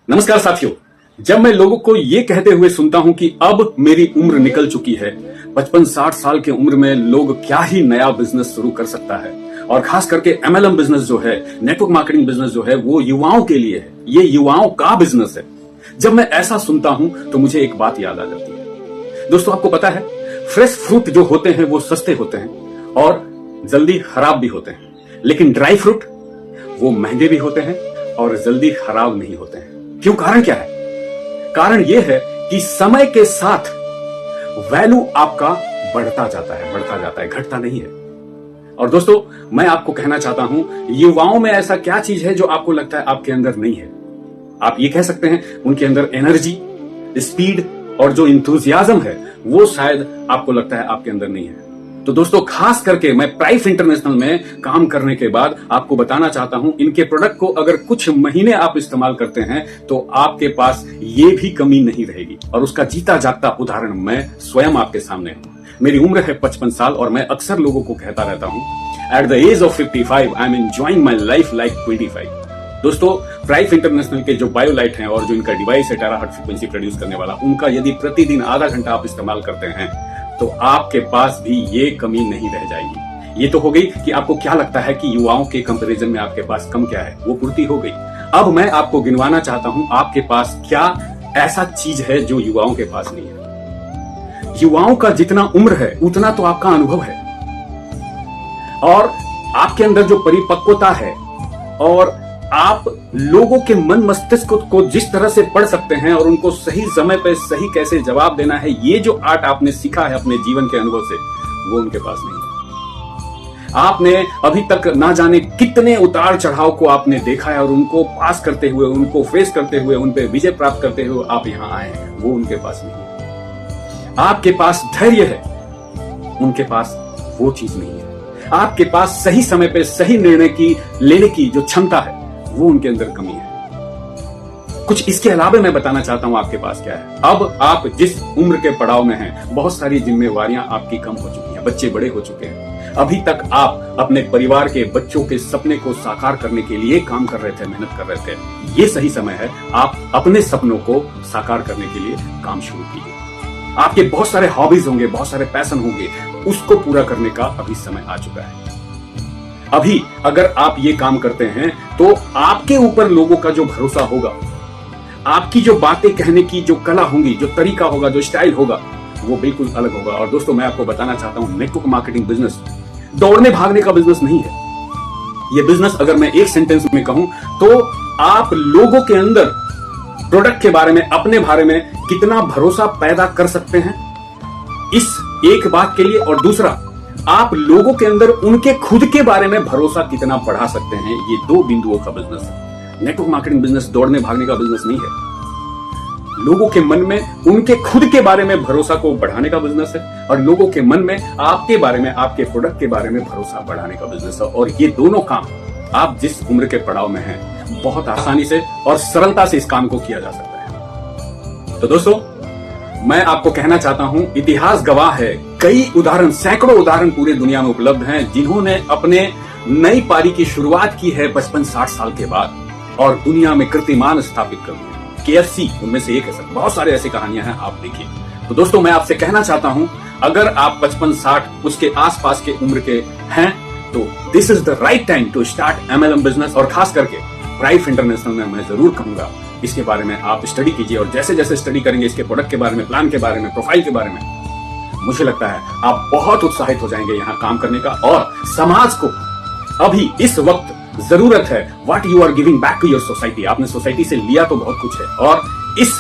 नमस्कार साथियों। जब मैं लोगों को ये कहते हुए सुनता हूं कि अब मेरी उम्र निकल चुकी है, 55-60 साल की उम्र में लोग क्या ही नया बिजनेस शुरू कर सकता है, और खास करके MLM बिजनेस जो है, नेटवर्क मार्केटिंग बिजनेस जो है, वो युवाओं के लिए है। ये युवाओं का बिजनेस है। जब मैं ऐसा सुनता हूं तो मुझे एक बात याद आ जाती है। दोस्तों, आपको पता है, फ्रेश फ्रूट जो होते हैं वो सस्ते होते हैं और जल्दी खराब भी होते हैं, लेकिन ड्राई फ्रूट वो महंगे भी होते हैं और जल्दी खराब नहीं होते हैं। क्यों? कारण क्या है? कारण यह है कि समय के साथ वैल्यू आपका बढ़ता जाता है, घटता नहीं है। और दोस्तों, मैं आपको कहना चाहता हूं, युवाओं में ऐसा क्या चीज है जो आपको लगता है आपके अंदर नहीं है? आप ये कह सकते हैं उनके अंदर एनर्जी, स्पीड और जो इंथुजियाज्म है वो शायद आपको लगता है आपके अंदर नहीं है। तो दोस्तों, खास करके मैं प्राइफ इंटरनेशनल में काम करने के बाद आपको बताना चाहता हूं, इनके प्रोडक्ट को अगर कुछ महीने आप इस्तेमाल करते हैं तो आपके पास ये भी कमी नहीं रहेगी। और उसका जीता जागता उदाहरण मैं स्वयं आपके सामने हूं। मेरी उम्र है 55 साल और मैं अक्सर लोगों को कहता रहता हूं, at the age of 55 I am enjoying my life like 25। दोस्तों, प्राइफ इंटरनेशनल के जो बायोलाइट हैं और जो इनका डिवाइस है टेराहर्ट्ज फ्रीक्वेंसी प्रोड्यूस करने वाला, उनका यदि प्रतिदिन आधा घंटा आप इस्तेमाल करते हैं तो आपके पास भी ये कमी नहीं रह जाएगी। ये तो हो गई कि आपको क्या लगता है कि युवाओं के कंपैरिजन में आपके पास कम क्या है, वो पूर्ति हो गई। अब मैं आपको गिनवाना चाहता हूं आपके पास क्या ऐसा चीज है जो युवाओं के पास नहीं है। युवाओं का जितना उम्र है उतना तो आपका अनुभव है, और आपके अंदर जो परिपक्वता है, और आप लोगों के मन मस्तिष्क को जिस तरह से पढ़ सकते हैं और उनको सही समय पे सही कैसे जवाब देना है, ये जो आर्ट आपने सीखा है अपने जीवन के अनुभव से, वो उनके पास नहीं है। आपने अभी तक ना जाने कितने उतार चढ़ाव को आपने देखा है और उनको पास करते हुए, उनको फेस करते हुए, उन पे विजय प्राप्त करते हुए आप यहां आए हैं, वो उनके पास नहीं है। आपके पास धैर्य है, उनके पास वो चीज नहीं है। आपके पास सही समय पे सही निर्णय लेने की जो क्षमता है, वो उनके अंदर कमी है। कुछ इसके अलावा मैं बताना चाहता हूं आपके पास क्या है। अब आप जिस उम्र के पड़ाव में हैं, बहुत सारी जिम्मेवारियां आपकी कम हो चुकी हैं, बच्चे बड़े हो चुके हैं। अभी तक आप अपने परिवार के बच्चों के सपने को साकार करने के लिए काम कर रहे थे, मेहनत कर रहे थे। ये सही समय है आप अपने सपनों को साकार करने के लिए काम शुरू कीजिए। आपके बहुत सारे हॉबीज होंगे, बहुत सारे पैशन होंगे, उसको पूरा करने का अभी समय आ चुका है। अभी अगर आप ये काम करते हैं तो आपके ऊपर लोगों का जो भरोसा होगा, आपकी जो बातें कहने की जो कला होंगी, जो तरीका होगा, जो स्टाइल होगा, वो बिल्कुल अलग होगा। और दोस्तों, मैं आपको बताना चाहता हूं, नेटवर्क मार्केटिंग बिजनेस दौड़ने भागने का बिजनेस नहीं है। ये बिजनेस अगर मैं एक सेंटेंस में कहूं तो आप लोगों के अंदर प्रोडक्ट के बारे में, अपने बारे में कितना भरोसा पैदा कर सकते हैं, इस एक बात के लिए। और दूसरा, आप लोगों के अंदर उनके खुद के बारे में भरोसा कितना बढ़ा सकते हैं, ये दो बिंदुओं का बिजनेस है। नेटवर्क मार्केटिंग बिजनेस दौड़ने भागने का बिजनेस नहीं है। लोगों के मन में उनके खुद के बारे में भरोसा को बढ़ाने का बिजनेस है, और लोगों के मन में आपके बारे में, आपके प्रोडक्ट के बारे में भरोसा बढ़ाने का बिजनेस है। और ये दोनों काम आप जिस उम्र के पड़ाव में हैं, बहुत आसानी से और सरलता से इस काम को किया जा सकता है। तो दोस्तों, मैं आपको कहना चाहता हूं, इतिहास गवाह है, कई उदाहरण, सैकड़ों उदाहरण पूरे दुनिया में उपलब्ध हैं, जिन्होंने अपने नई पारी की शुरुआत की है 55-60 साल के बाद और दुनिया में कीर्तिमान स्थापित कर दिया। KFC उनमें से एक है सर। बहुत सारे ऐसी कहानियां हैं, आप देखिए। तो दोस्तों, मैं आपसे कहना चाहता हूं, अगर आप 55-60 उसके आसपास के उम्र के हैं तो this is the right time to start MLM business. और खास करके प्राइफ इंटरनेशनल में मैं जरूर कहूंगा, इसके बारे में आप स्टडी कीजिए, और जैसे जैसे स्टडी करेंगे इसके प्रोडक्ट के बारे में, प्लान के बारे में, प्रोफाइल के बारे में, मुझे लगता है आप बहुत उत्साहित हो जाएंगे यहाँ काम करने का। और समाज को अभी इस वक्त जरूरत है what you are giving back to your society. आपने सोसाइटी से लिया तो बहुत कुछ है, और इस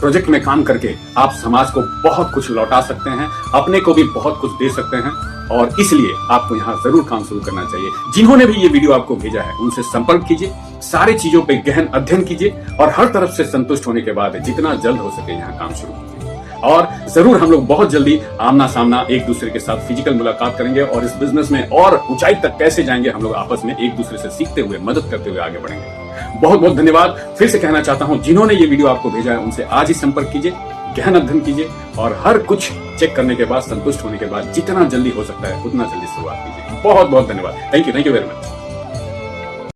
प्रोजेक्ट में काम करके आप समाज को बहुत कुछ लौटा सकते हैं, अपने को भी बहुत कुछ दे सकते हैं। और इसलिए आपको यहाँ जरूर काम शुरू करना चाहिए। जिन्होंने भी ये वीडियो आपको भेजा है उनसे संपर्क कीजिए, सारी चीजों पे गहन अध्ययन कीजिए, और हर तरफ से संतुष्ट होने के बाद जितना जल्द हो सके यहाँ काम शुरू कीजिए। और जरूर हम लोग बहुत जल्दी आमना सामना एक दूसरे के साथ फिजिकल मुलाकात करेंगे, और इस बिजनेस में और ऊंचाई तक कैसे जाएंगे, हम लोग आपस में एक दूसरे से सीखते हुए, मदद करते हुए आगे बढ़ेंगे। बहुत बहुत धन्यवाद। फिर से कहना चाहता हूं, जिन्होंने ये वीडियो आपको भेजा है उनसे आज ही संपर्क कीजिए, गहन अध्ययन कीजिए, और हर कुछ चेक करने के बाद, संतुष्ट होने के बाद जितना जल्दी हो सकता है उतना जल्दी शुरुआत कीजिए। बहुत बहुत धन्यवाद। Thank you very much.